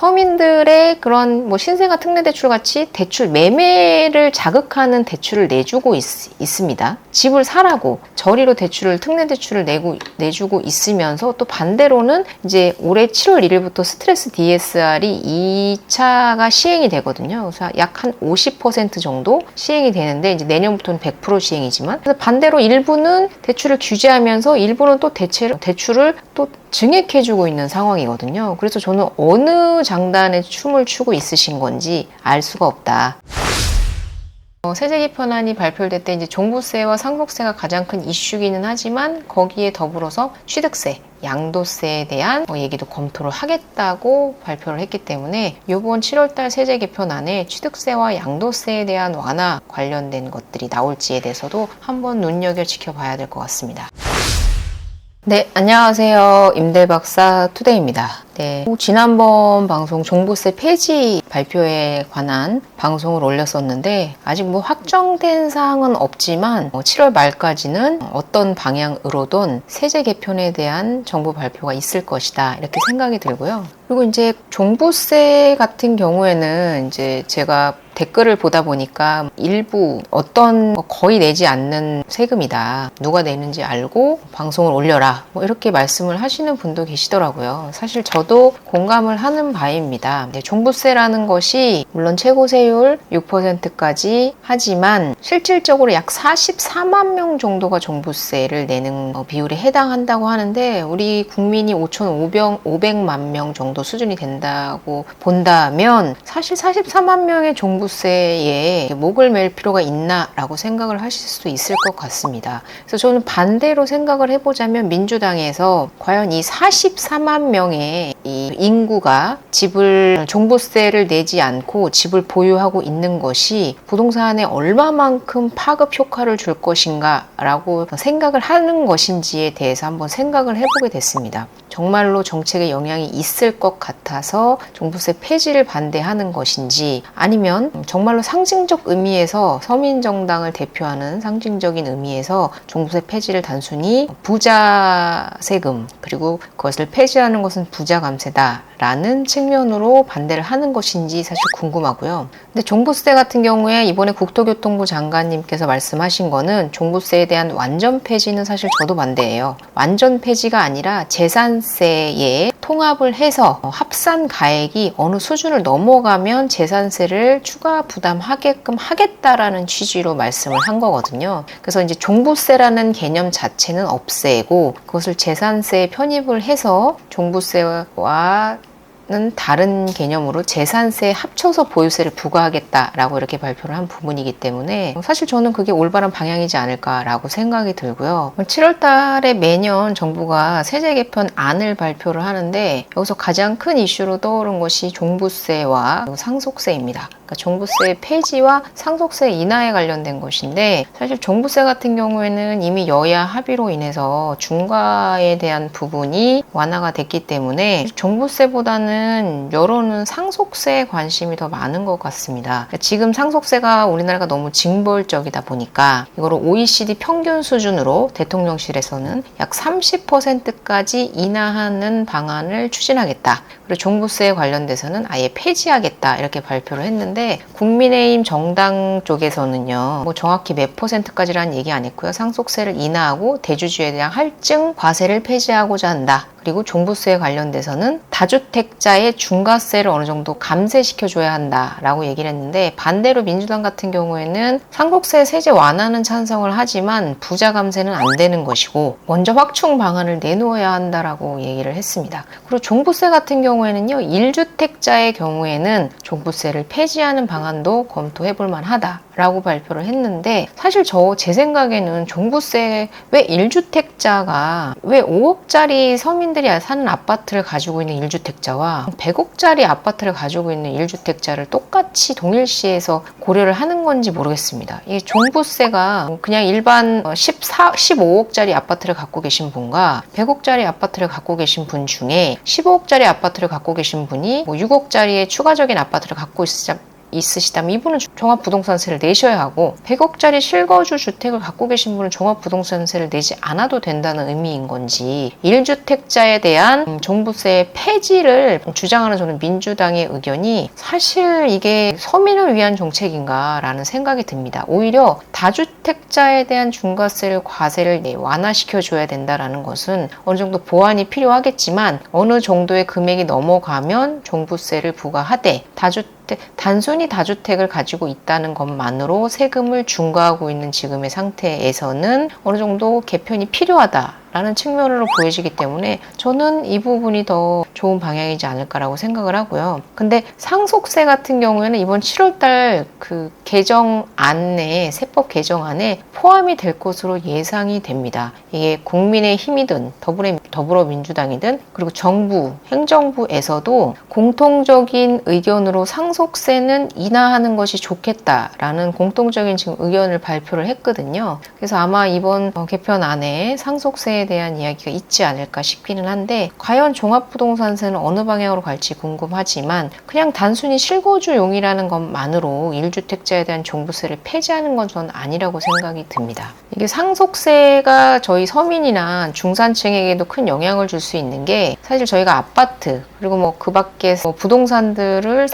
서민들의 그런 뭐 신생아 특례대출 같이 대출 매매를 자극하는 대출을 내주고 있습니다. 집을 사라고 저리로 대출을 특례대출을 내주고 있으면서 또 반대로는 이제 올해 7월 1일부터 스트레스 DSR이 2차가 시행이 되거든요. 그래서 약 한 50% 정도 시행이 되는데 이제 내년부터는 100% 시행이지만 그래서 반대로 일부는 대출을 규제하면서 일부는 또 대출을 또 증액해주고 있는 상황이거든요. 그래서 저는 어느 장단에 춤을 추고 있으신 건지 알 수가 없다. 세제 개편안이 발표될 때 이제 종부세와 상속세가 가장 큰 이슈기는 하지만 거기에 더불어서 취득세, 양도세에 대한 얘기도 검토를 하겠다고 발표를 했기 때문에 이번 7월달 세제 개편안에 취득세와 양도세에 대한 완화 관련된 것들이 나올지에 대해서도 한번 눈여겨 지켜봐야 될 것 같습니다. 네, 안녕하세요. 임대박사 투데이입니다. 네, 지난번 방송 종부세 폐지 발표에 관한 방송을 올렸었는데 아직 뭐 확정된 사항은 없지만 7월 말까지는 어떤 방향으로든 세제 개편에 대한 정부 발표가 있을 것이다 이렇게 생각이 들고요. 그리고 이제 종부세 같은 경우에는 이제 제가 댓글을 보다 보니까 일부 어떤 거의 내지 않는 세금이다. 누가 내는지 알고 방송을 올려라. 뭐 이렇게 말씀을 하시는 분도 계시더라고요. 사실 저도 공감을 하는 바입니다. 종부세라는 것이 물론 최고세율 6%까지 하지만 실질적으로 약 44만 명 정도가 종부세를 내는 비율에 해당한다고 하는데 우리 국민이 5,500만 명 정도 수준이 된다고 본다면 사실 44만 명의 종부세에 목을 맬 필요가 있나라고 생각을 하실 수 있을 것 같습니다. 그래서 저는 반대로 생각을 해보자면 민주당에서 과연 이 44만 명의 이 인구가 종부세를 내지 않고 집을 보유하고 있는 것이 부동산에 얼마만큼 파급 효과를 줄 것인가 라고 생각을 하는 것인지에 대해서 한번 생각을 해보게 됐습니다. 정말로 정책에 영향이 있을 것 같아서 종부세 폐지를 반대하는 것인지 아니면 정말로 상징적 의미에서 서민정당을 대표하는 상징적인 의미에서 종부세 폐지를 단순히 부자 세금 그리고 그것을 폐지하는 것은 부자 감세다 라는 측면으로 반대를 하는 것인지 사실 궁금하고요. 근데 종부세 같은 경우에 이번에 국토교통부 장관님께서 말씀하신 거는 종부세에 대한 완전 폐지는 사실 저도 반대예요. 완전 폐지가 아니라 재산세에 통합을 해서 합산 가액이 어느 수준을 넘어가면 재산세를 추가 부담하게끔 하겠다라는 취지로 말씀을 한 거거든요. 그래서 이제 종부세라는 개념 자체는 없애고 그것을 재산세에 편입을 해서 종부세와 다른 개념으로 재산세에 합쳐서 보유세를 부과하겠다라고 이렇게 발표를 한 부분이기 때문에 사실 저는 그게 올바른 방향이지 않을까라고 생각이 들고요. 7월 달에 매년 정부가 세제 개편안을 발표를 하는데 여기서 가장 큰 이슈로 떠오른 것이 종부세와 상속세입니다. 그러니까 종부세 폐지와 상속세 인하에 관련된 것인데 사실 종부세 같은 경우에는 이미 여야 합의로 인해서 중과에 대한 부분이 완화가 됐기 때문에 종부세보다는 여론은 상속세에 관심이 더 많은 것 같습니다. 지금 상속세가 우리나라가 너무 징벌적이다 보니까 이거를 OECD 평균 수준으로 대통령실에서는 약 30%까지 인하하는 방안을 추진하겠다. 그리고 종부세에 관련돼서는 아예 폐지하겠다 이렇게 발표를 했는데 국민의힘 정당 쪽에서는요 뭐 정확히 몇 %까지라는 얘기 안 했고요. 상속세를 인하하고 대주주에 대한 할증 과세를 폐지하고자 한다. 그리고 종부세에 관련돼서는 다주택자의 중과세를 어느 정도 감세시켜줘야 한다라고 얘기를 했는데 반대로 민주당 같은 경우에는 상속세 세제 완화는 찬성을 하지만 부자 감세는 안 되는 것이고 먼저 확충 방안을 내놓아야 한다라고 얘기를 했습니다. 그리고 종부세 같은 경우에는요 1주택자의 경우에는 종부세를 폐지하는 방안도 검토해볼 만하다라고 발표를 했는데 사실 제 생각에는 종부세 왜 1주택자가 왜 5억짜리 서민들이 사는 아파트를 가지고 있는 1주택자와 100억짜리 아파트를 가지고 있는 1주택자를 똑같이 동일시해서 고려를 하는 건지 모르겠습니다. 이 종부세가 그냥 일반 15억짜리 아파트를 갖고 계신 분과 100억짜리 아파트를 갖고 계신 분 중에 15억짜리 아파트를 갖고 계신 분이 6억짜리의 추가적인 아파트를 갖고 있으시다면 이분은 종합부동산세를 내셔야 하고 100억짜리 실거주 주택을 갖고 계신 분은 종합부동산세를 내지 않아도 된다는 의미인 건지 1주택자에 대한 종부세 폐지를 주장하는 저는 민주당의 의견이 사실 이게 서민을 위한 정책인가라는 생각이 듭니다. 오히려 다주택자에 대한 중과세를 과세를 완화시켜줘야 된다라는 것은 어느 정도 보완이 필요하겠지만 어느 정도의 금액이 넘어가면 종부세를 부과하되 단순히 다주택을 가지고 있다는 것만으로 세금을 중과하고 있는 지금의 상태에서는 어느 정도 개편이 필요하다라는 측면으로 보여지기 때문에 저는 이 부분이 더 좋은 방향이지 않을까라고 생각을 하고요. 근데 상속세 같은 경우에는 이번 7월달 그 개정안에 세법 개정안에 포함이 될 것으로 예상이 됩니다. 이게 국민의힘이든 더불어민주당이든 그리고 정부, 행정부에서도 공통적인 의견으로 상속세는 인하하는 것이 좋겠다라는 공통적인 지금 의견을 발표를 했거든요. 그래서 아마 이번 개편안에 상속세에 대한 이야기가 있지 않을까 싶기는 한데 과연 종합부동산세는 어느 방향으로 갈지 궁금하지만 그냥 단순히 실거주용이라는 것만으로 1주택자에 대한 종부세를 폐지하는 건 저는 아니라고 생각이 듭니다. 이게 상속세가 저희 서민이나 중산층에게도 큰 영향을 줄 수 있는 게 사실 저희가 아파트 그리고 뭐 그 밖에 부동산들을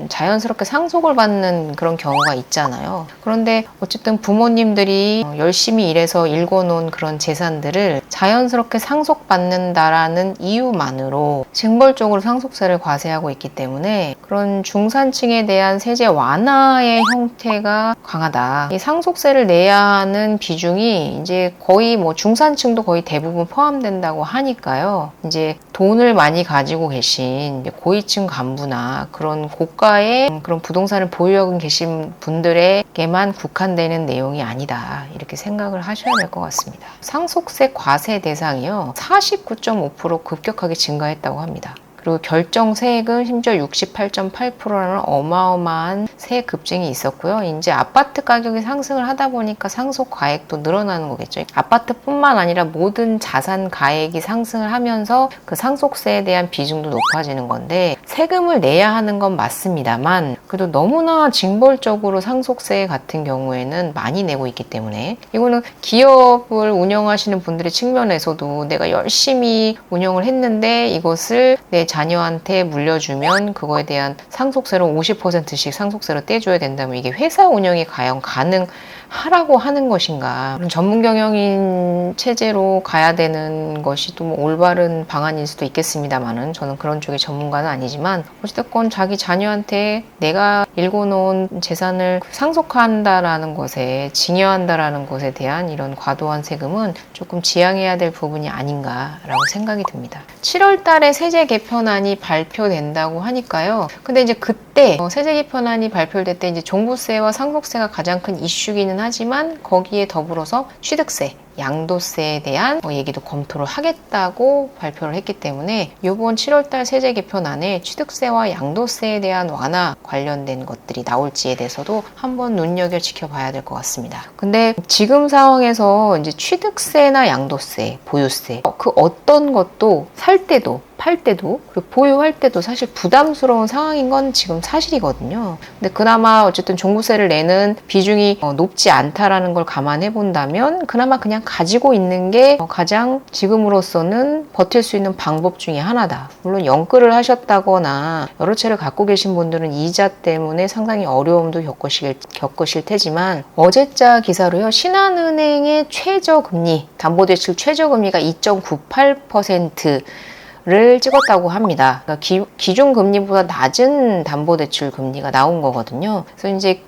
자연스럽게 상속을 받는 그런 경우가 있잖아요. 그런데 어쨌든 부모님들이 열심히 일해서 일궈놓은 그런 재산들을 자연스럽게 상속받는다라는 이유만으로 징벌적으로 상속세를 과세하고 있기 때문에 그런 중산층에 대한 세제 완화의 형태가 강하다. 이 상속세를 내야 하는 비중이 이제 거의 뭐 중산층도 거의 대부분 포함된다고 하니까요. 이제 돈을 많이 가지고 계신 고위층 간부나 그런 고가의 그런 부동산을 보유하고 계신 분들에게만 국한되는 내용이 아니다. 이렇게 생각을 하셔야 될 것 같습니다. 상속세 과세 대상이요. 49.5% 급격하게 증가했다고 합니다. 그리고 결정세액은 심지어 68.8%라는 어마어마한 세액 급증이 있었고요. 이제 아파트 가격이 상승을 하다 보니까 상속 가액도 늘어나는 거겠죠. 아파트뿐만 아니라 모든 자산 가액이 상승을 하면서 그 상속세에 대한 비중도 높아지는 건데 세금을 내야 하는 건 맞습니다만 그래도 너무나 징벌적으로 상속세 같은 경우에는 많이 내고 있기 때문에 이거는 기업을 운영하시는 분들의 측면에서도 내가 열심히 운영을 했는데 이것을 내 자녀한테 물려주면 그거에 대한 상속세로 50%씩 상속세로 떼줘야 된다면 이게 회사 운영이 과연 가능하라고 하는 것인가. 전문 경영인 체제로 가야 되는 것이 또 뭐 올바른 방안일 수도 있겠습니다만은 저는 그런 쪽의 전문가는 아니지만 어쨌든 자기 자녀한테 내가 일궈놓은 재산을 상속한다라는 것에 증여한다라는 것에 대한 이런 과도한 세금은 조금 지양해야 될 부분이 아닌가라고 생각이 듭니다. 7월 달에 세제 개편안이 발표된다고 하니까요. 근데 이제 그때 세제 개편안이 발표될 때 이제 종부세와 상속세가 가장 큰 이슈기는 하지만 거기에 더불어서 취득세, 양도세에 대한 얘기도 검토를 하겠다고 발표를 했기 때문에 이번 7월달 세제 개편안에 취득세와 양도세에 대한 완화 관련된 것들이 나올지에 대해서도 한번 눈여겨 지켜봐야 될 것 같습니다. 근데 지금 상황에서 이제 취득세나 양도세, 보유세 그 어떤 것도 살 때도 팔 때도 그리고 보유할 때도 사실 부담스러운 상황인 건 지금 사실이거든요. 근데 그나마 어쨌든 종부세를 내는 비중이 높지 않다라는 걸 감안해 본다면 그나마 그냥 가지고 있는 게 가장 지금으로서는 버틸 수 있는 방법 중에 하나다. 물론 연끌을 하셨다거나 여러 채를 갖고 계신 분들은 이자 때문에 상당히 어려움도 겪으실 테지만 어제자 기사로요. 신한은행의 최저금리, 담보대출 최저금리가 2.98%를 찍었다고 합니다. 그러니까 기준 금리보다 낮은 담보대출 금리가 나온 거거든요. 그래서 이제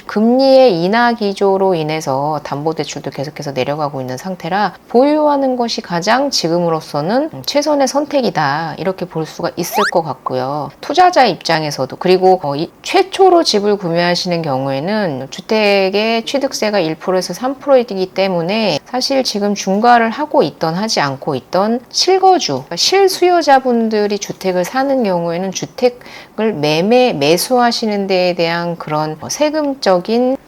금리의 인하 기조로 인해서 담보대출도 계속해서 내려가고 있는 상태라 보유하는 것이 가장 지금으로서는 최선의 선택이다 이렇게 볼 수가 있을 것 같고요. 투자자 입장에서도 그리고 최초로 집을 구매하시는 경우에는 주택의 취득세가 1%에서 3%이기 때문에 사실 지금 중과를 하고 있던 하지 않고 있던 실거주, 실수요자분들이 주택을 사는 경우에는 주택을 매수하시는 데에 대한 그런 세금적인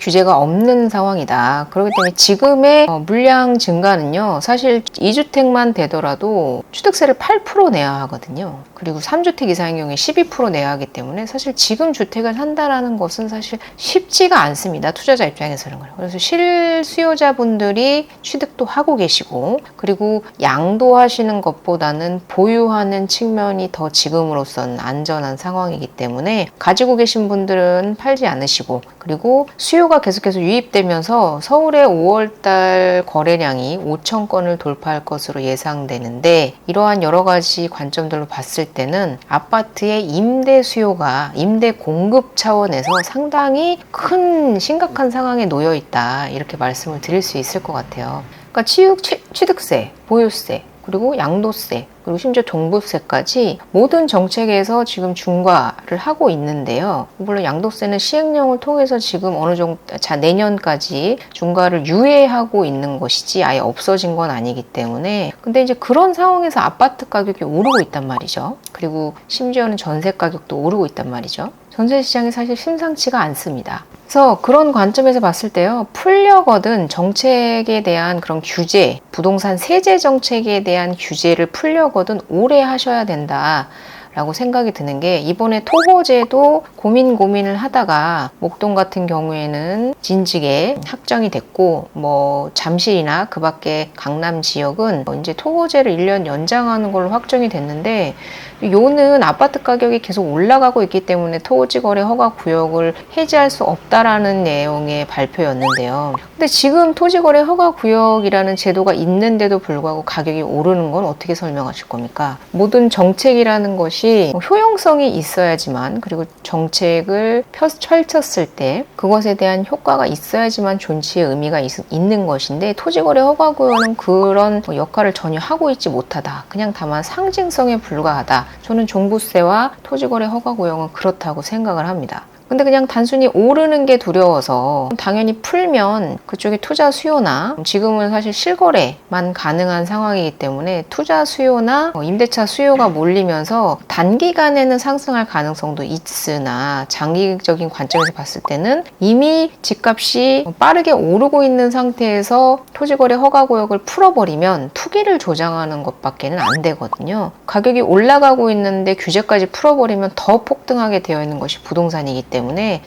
규제가 없는 상황이다. 그렇기 때문에 지금의 물량 증가는요, 사실 2주택만 되더라도 취득세를 8% 내야 하거든요. 그리고 3주택 이상인 경우에 12% 내야 하기 때문에 사실 지금 주택을 산다라는 것은 사실 쉽지가 않습니다. 투자자 입장에서는. 그래서 실수요자분들이 취득도 하고 계시고, 그리고 양도하시는 것보다는 보유하는 측면이 더 지금으로서는 안전한 상황이기 때문에 가지고 계신 분들은 팔지 않으시고, 그리고 수요가 계속해서 유입되면서 서울의 5월달 거래량이 5천 건을 돌파할 것으로 예상되는데, 이러한 여러 가지 관점들로 봤을 때는 아파트의 임대 수요가 임대 공급 차원에서 상당히 큰 심각한 상황에 놓여 있다, 이렇게 말씀을 드릴 수 있을 것 같아요. 그러니까 취득세, 보유세, 그리고 양도세, 그리고 심지어 종부세까지 모든 정책에서 지금 중과를 하고 있는데요. 물론 양도세는 시행령을 통해서 지금 어느 정도 내년까지 중과를 유예하고 있는 것이지 아예 없어진 건 아니기 때문에, 근데 이제 그런 상황에서 아파트 가격이 오르고 있단 말이죠. 그리고 심지어는 전세 가격도 오르고 있단 말이죠. 전세 시장이 사실 심상치가 않습니다. 그래서 그런 관점에서 봤을 때요, 풀려거든 정책에 대한 그런 규제, 부동산 세제 정책에 대한 규제를 풀려거든 오래 하셔야 된다 라고 생각이 드는 게, 이번에 토호제도 고민을 하다가 목동 같은 경우에는 진즉에 확정이 됐고, 뭐 잠실이나 그 밖에 강남 지역은 이제 토호제를 1년 연장하는 걸로 확정이 됐는데, 요는 아파트 가격이 계속 올라가고 있기 때문에 토지 거래 허가 구역을 해지할 수 없다라는 내용의 발표였는데요. 근데 지금 토지 거래 허가 구역이라는 제도가 있는데도 불구하고 가격이 오르는 건 어떻게 설명하실 겁니까? 모든 정책이라는 것이 효용성이 있어야지만, 그리고 정책을 펼쳤을 때 그것에 대한 효과가 있어야지만 존치의 의미가 있는 것인데, 토지 거래 허가 구역은 그런 역할을 전혀 하고 있지 못하다. 그냥 다만 상징성에 불과하다. 저는 종부세와 토지거래 허가구역은 그렇다고 생각을 합니다. 근데 그냥 단순히 오르는 게 두려워서, 당연히 풀면 그쪽에 투자 수요나, 지금은 사실 실거래만 가능한 상황이기 때문에 투자 수요나 임대차 수요가 몰리면서 단기간에는 상승할 가능성도 있으나, 장기적인 관점에서 봤을 때는 이미 집값이 빠르게 오르고 있는 상태에서 토지거래 허가구역을 풀어버리면 투기를 조장하는 것밖에는 안 되거든요. 가격이 올라가고 있는데 규제까지 풀어버리면 더 폭등하게 되어 있는 것이 부동산이기 때문에,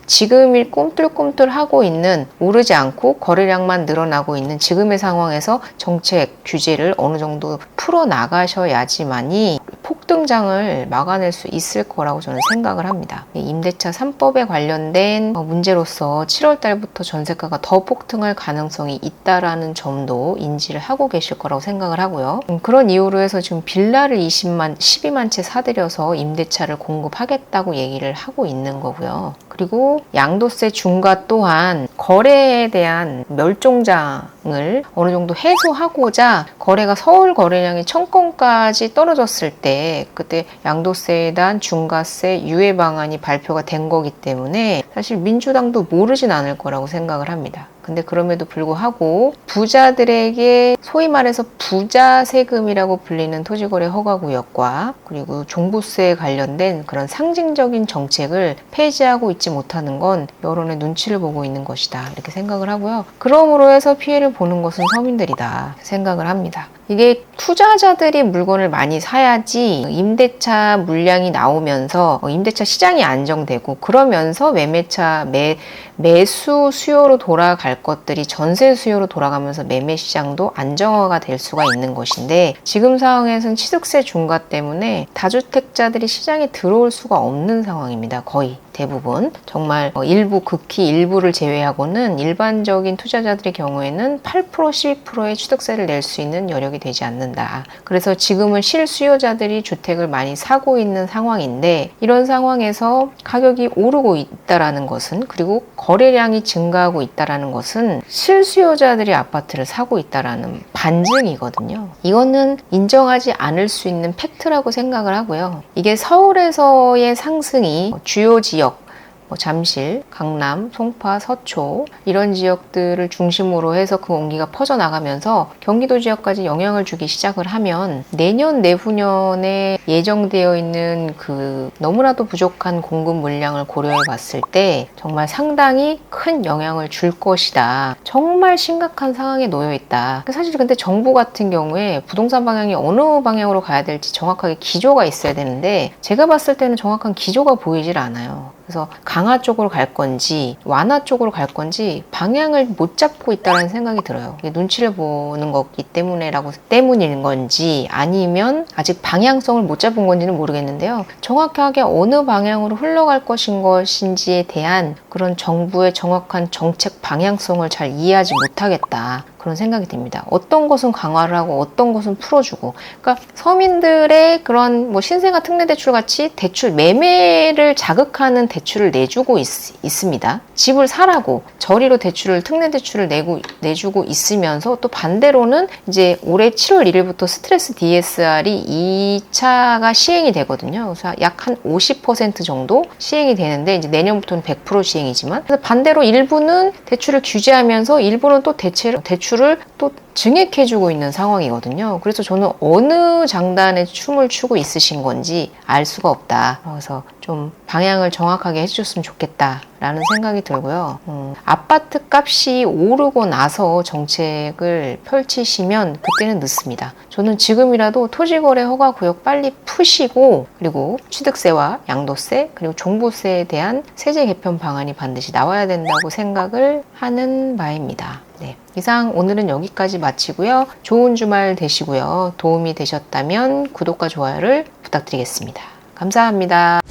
지금이 꿈틀꿈틀하고 있는, 오르지 않고 거래량만 늘어나고 있는 지금의 상황에서 정책 규제를 어느 정도 풀어나가셔야지만이 폭등장을 막아낼 수 있을 거라고 저는 생각을 합니다. 임대차 3법에 관련된 문제로서 7월 달부터 전세가가 더 폭등할 가능성이 있다라는 점도 인지를 하고 계실 거라고 생각을 하고요. 그런 이유로 해서 지금 빌라를 12만 채 사들여서 임대차를 공급하겠다고 얘기를 하고 있는 거고요. 그리고 양도세 중과 또한 거래에 대한 멸종장을 어느 정도 해소하고자, 거래가 서울 거래량이 1000건까지 떨어졌을 때 그때 양도세에 대한 중과세 유예 방안이 발표가 된 거기 때문에 사실 민주당도 모르진 않을 거라고 생각을 합니다. 근데 그럼에도 불구하고 부자들에게 소위 말해서 부자 세금이라고 불리는 토지거래 허가구역과, 그리고 종부세에 관련된 그런 상징적인 정책을 폐지하고 있지 못하는 건 여론의 눈치를 보고 있는 것이다, 이렇게 생각을 하고요. 그러므로 해서 피해를 보는 것은 서민들이다 생각을 합니다. 이게 투자자들이 물건을 많이 사야지 임대차 물량이 나오면서 임대차 시장이 안정되고, 그러면서 매수 수요로 돌아갈 것들이 전세 수요로 돌아가면서 매매 시장도 안정화가 될 수가 있는 것인데, 지금 상황에서는 취득세 중과 때문에 다주택자들이 시장에 들어올 수가 없는 상황입니다. 거의 대부분, 정말 일부, 극히 일부를 제외하고는 일반적인 투자자들의 경우에는 8%, 12%의 취득세를 낼 수 있는 여력이 되지 않는다. 그래서 지금은 실수요자들이 주택을 많이 사고 있는 상황인데, 이런 상황에서 가격이 오르고 있다라는 것은, 그리고 거래량이 증가하고 있다라는 것은 실수요자들이 아파트를 사고 있다라는 반증이거든요. 이거는 인정하지 않을 수 있는 팩트라고 생각을 하고요. 이게 서울에서의 상승이 주요 지역, 뭐 잠실, 강남, 송파, 서초 이런 지역들을 중심으로 해서 그 온기가 퍼져나가면서 경기도 지역까지 영향을 주기 시작을 하면 내년, 내후년에 예정되어 있는 그 너무나도 부족한 공급 물량을 고려해 봤을 때 정말 상당히 큰 영향을 줄 것이다. 정말 심각한 상황에 놓여 있다. 사실 근데 정부 같은 경우에 부동산 방향이 어느 방향으로 가야 될지 정확하게 기조가 있어야 되는데 제가 봤을 때는 정확한 기조가 보이질 않아요. 그래서 강화 쪽으로 갈 건지 완화 쪽으로 갈 건지 방향을 못 잡고 있다는 생각이 들어요. 이게 눈치를 보는 거기 때문인 건지 아니면 아직 방향성을 못 잡은 건지는 모르겠는데요. 정확하게 어느 방향으로 흘러갈 것인지에 대한 그런 정부의 정확한 정책 방향성을 잘 이해하지 못하겠다. 그런 생각이 듭니다. 어떤 것은 강화를 하고 어떤 것은 풀어주고, 그러니까 서민들의 그런 뭐 신생아 특례대출 같이 대출 매매를 자극하는 대출을 내주고 있습니다. 집을 사라고 저리로 특례대출을 내주고 있으면서 또 반대로는 이제 올해 7월 1일부터 스트레스 DSR이 2차가 시행이 되거든요. 그래서 약 한 50% 정도 시행이 되는데 이제 내년부터는 100% 시행이지만 그래서 반대로 일부는 대출을 규제하면서 일부는 또 대출을 또 증액해주고 있는 상황이거든요. 그래서 저는 어느 장단에 춤을 추고 있으신 건지 알 수가 없다. 그래서 좀 방향을 정확하게 해주셨으면 좋겠다라는 생각이 들고요. 아파트 값이 오르고 나서 정책을 펼치시면 그때는 늦습니다. 저는 지금이라도 토지거래 허가구역 빨리 푸시고 그리고 취득세와 양도세 그리고 종부세에 대한 세제 개편 방안이 반드시 나와야 된다고 생각을 하는 바입니다. 네, 이상 오늘은 여기까지 마치고요. 좋은 주말 되시고요. 도움이 되셨다면 구독과 좋아요를 부탁드리겠습니다. 감사합니다.